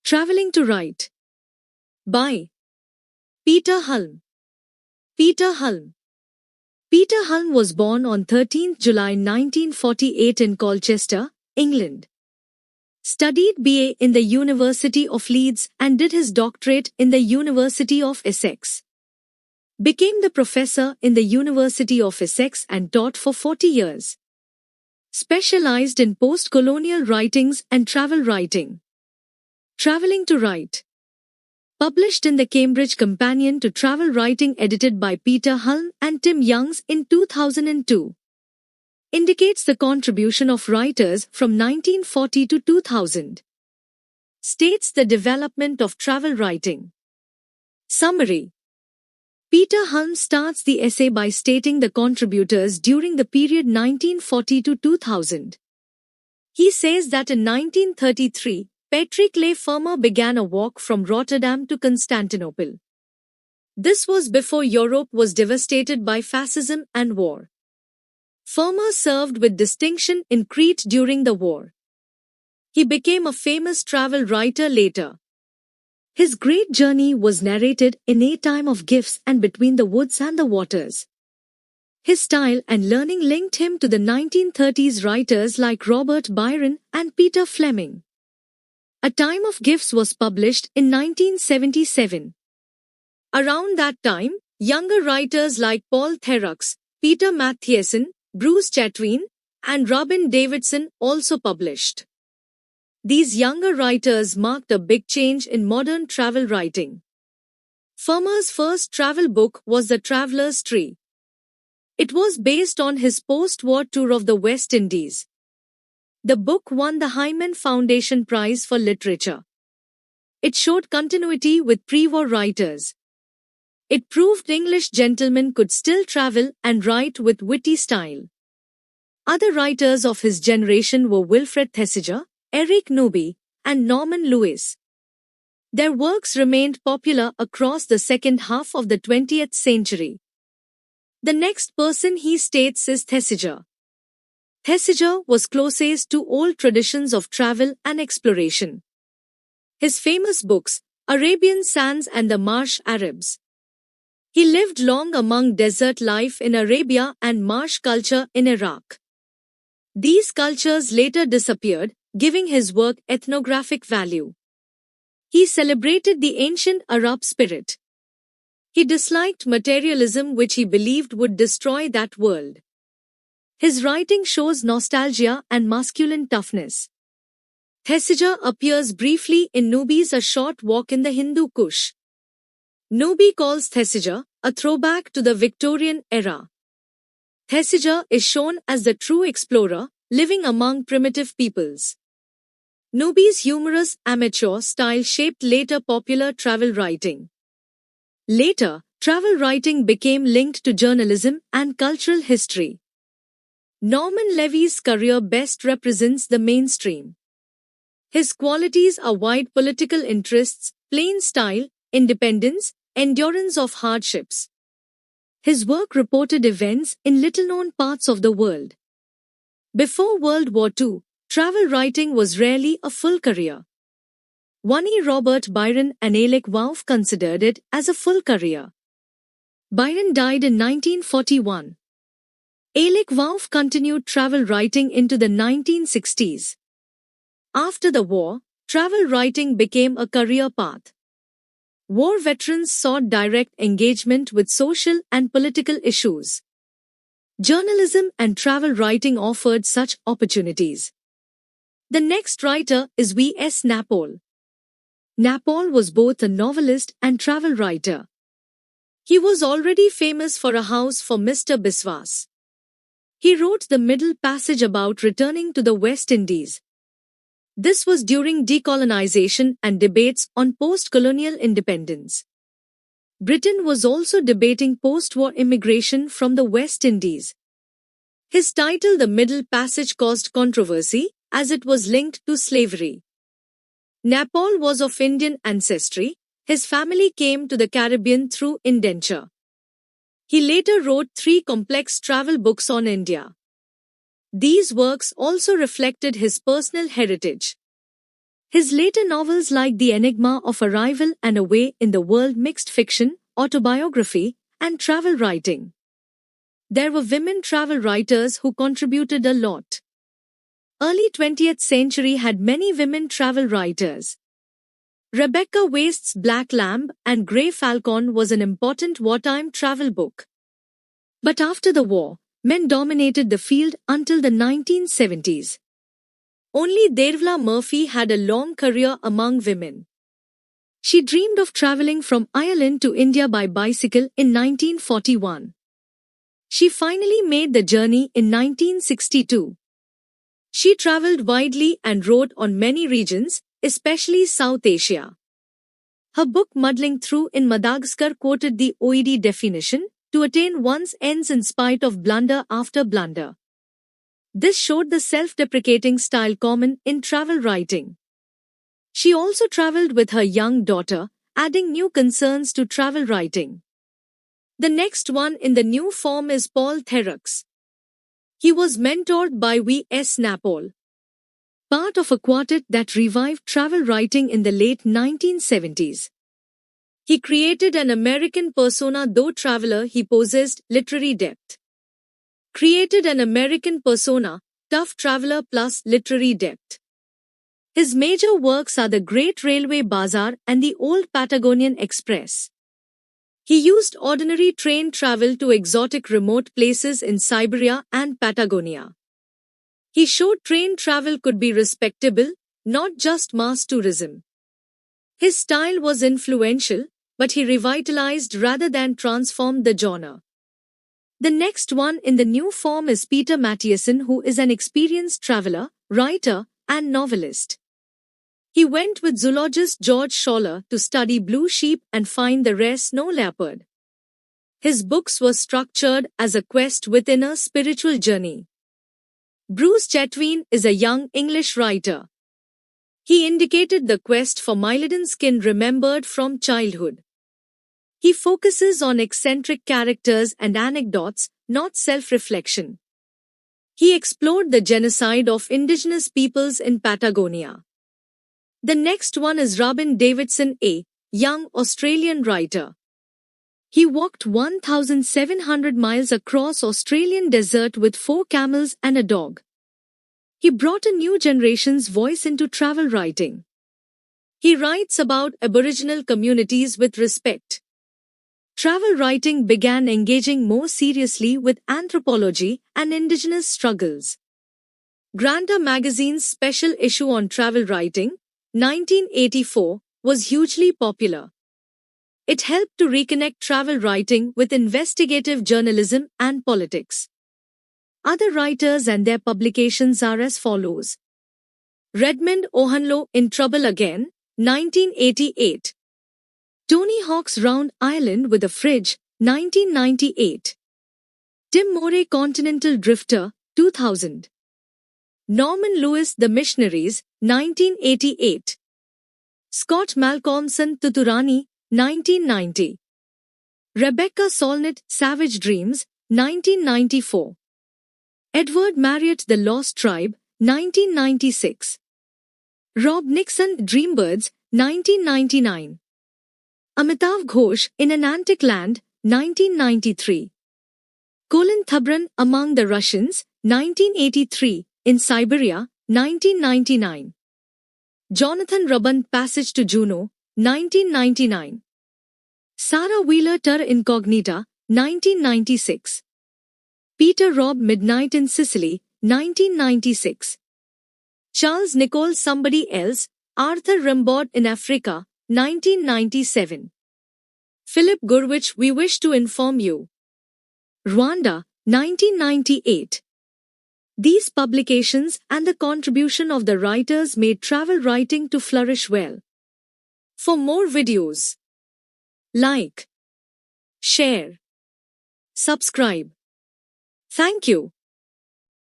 Traveling to Write by Peter Hulme. Peter Hulme. Peter Hulme was born on 13 July 1948 in Colchester, England. Studied BA in the University of Leeds and did his doctorate in the University of Essex. Became the professor in the University of Essex and taught for 40 years. Specialized in post-colonial writings and travel writing. Traveling to Write. Published in the Cambridge Companion to Travel Writing edited by Peter Hulme and Tim Youngs in 2002. Indicates the contribution of writers from 1940 to 2000. States the development of travel writing. Summary. Peter Hulme starts the essay by stating the contributors during the period 1940 to 2000. He says that in 1933, Patrick Hulme began a walk from Rotterdam to Constantinople. This was before Europe was devastated by fascism and war. Hulme served with distinction in Crete during the war. He became a famous travel writer later. His great journey was narrated in A Time of Gifts and Between the Woods and the Waters. His style and learning linked him to the 1930s writers like Robert Byron and Peter Fleming. A Time of Gifts was published in 1977. Around that time, younger writers like Paul Theroux, Peter Matthiessen, Bruce Chatwin, and Robin Davidson also published. These younger writers marked a big change in modern travel writing. Hulme's first travel book was The Traveller's Tree. It was based on his post-war tour of the West Indies. The book won the Hyman Foundation Prize for Literature. It showed continuity with pre-war writers. It proved English gentlemen could still travel and write with witty style. Other writers of his generation were Wilfred Thesiger, Eric Nobby, and Norman Lewis. Their works remained popular across the second half of the 20th century. The next person he states is Thesiger. Thesiger was closest to old traditions of travel and exploration. His famous books, Arabian Sands and the Marsh Arabs. He lived long among desert life in Arabia and marsh culture in Iraq. These cultures later disappeared, giving his work ethnographic value. He celebrated the ancient Arab spirit. He disliked materialism, which he believed would destroy that world. His writing shows nostalgia and masculine toughness. Thesiger appears briefly in Nobby's A Short Walk in the Hindu Kush. Nobby calls Thesiger a throwback to the Victorian era. Thesiger is shown as the true explorer, living among primitive peoples. Nobby's humorous amateur style shaped later popular travel writing. Later, travel writing became linked to journalism and cultural history. Norman Levy's career best represents the mainstream. His qualities are wide political interests, plain style, independence, endurance of hardships. His work reported events in little-known parts of the world. Before World War II, travel writing was rarely a full career. Only Robert Byron and Alec Wolff considered it as a full career. Byron died in 1941. Alec Wolff continued travel writing into the 1960s. After the war, travel writing became a career path. War veterans sought direct engagement with social and political issues. Journalism and travel writing offered such opportunities. The next writer is V.S. Naipaul. Naipaul was both a novelist and travel writer. He was already famous for A House for Mr. Biswas. He wrote The Middle Passage about returning to the West Indies. This was during decolonization and debates on post-colonial independence. Britain was also debating post-war immigration from the West Indies. His title The Middle Passage caused controversy, as it was linked to slavery. Naipaul was of Indian ancestry. His family came to the Caribbean through indenture. He later wrote 3 complex travel books on India. These works also reflected his personal heritage. His later novels like The Enigma of Arrival and Away in the World mixed fiction, autobiography, and travel writing. There were women travel writers who contributed a lot. Early 20th century had many women travel writers. Rebecca Wast's Black Lamb and Grey Falcon was an important wartime travel book. But after the war, men dominated the field until the 1970s. Only Dervla Murphy had a long career among women. She dreamed of traveling from Ireland to India by bicycle in 1941. She finally made the journey in 1962. She traveled widely and wrote on many regions, especially South Asia. Her book Muddling Through in Madagascar quoted the OED definition, to attain one's ends in spite of blunder after blunder. This showed the self-deprecating style common in travel writing. She also traveled with her young daughter, adding new concerns to travel writing. The next one in the new form is Paul Theroux. He was mentored by V.S. Naipaul, part of a quartet that revived travel writing in the late 1970s. He created an American persona, though traveler he possessed literary depth. Created an American persona, tough traveler plus literary depth. His major works are The Great Railway Bazaar and The Old Patagonian Express. He used ordinary train travel to exotic remote places in Siberia and Patagonia. He showed train travel could be respectable, not just mass tourism. His style was influential, but he revitalized rather than transformed the genre. The next one in the new form is Peter Matthiessen, who is an experienced traveler, writer, and novelist. He went with zoologist George Schaller to study blue sheep and find the rare snow leopard. His books were structured as a quest within a spiritual journey. Bruce Chatwin is a young English writer. He indicated the quest for Mylodon skin remembered from childhood. He focuses on eccentric characters and anecdotes, not self-reflection. He explored the genocide of indigenous peoples in Patagonia. The next one is Robin Davidson, a young Australian writer. He walked 1,700 miles across Australian desert with 4 camels and a dog. He brought a new generation's voice into travel writing. He writes about Aboriginal communities with respect. Travel writing began engaging more seriously with anthropology and indigenous struggles. Granta magazine's special issue on travel writing, 1984, was hugely popular. It helped to reconnect travel writing with investigative journalism and politics. Other writers and their publications are as follows. Redmond O'Hanlon, In Trouble Again, 1988. Tony Hawk's Round Ireland with a Fridge, 1998. Tim Moray Continental Drifter, 2000. Norman Lewis The Missionaries, 1988. Scott Malcolmson Tuturani, 1990. Rebecca Solnit Savage Dreams, 1994. Edward Marriott The Lost Tribe, 1996. Rob Nixon Dreambirds, 1999. Amitav Ghosh In an Antique Land, 1993. Colin Thabran Among the Russians, 1983, in Siberia, 1999. Jonathan Rubin Passage to Juno, 1999. Sarah Wheeler Terra Incognita, 1996. Peter Robb Midnight in Sicily, 1996. Charles Nicole Somebody Else, Arthur Rimbaud in Africa, 1997. Philip Gurwitch We Wish to Inform You. Rwanda, 1998. These publications and the contribution of the writers made travel writing to flourish well. For more videos, like, share, subscribe. Thank you.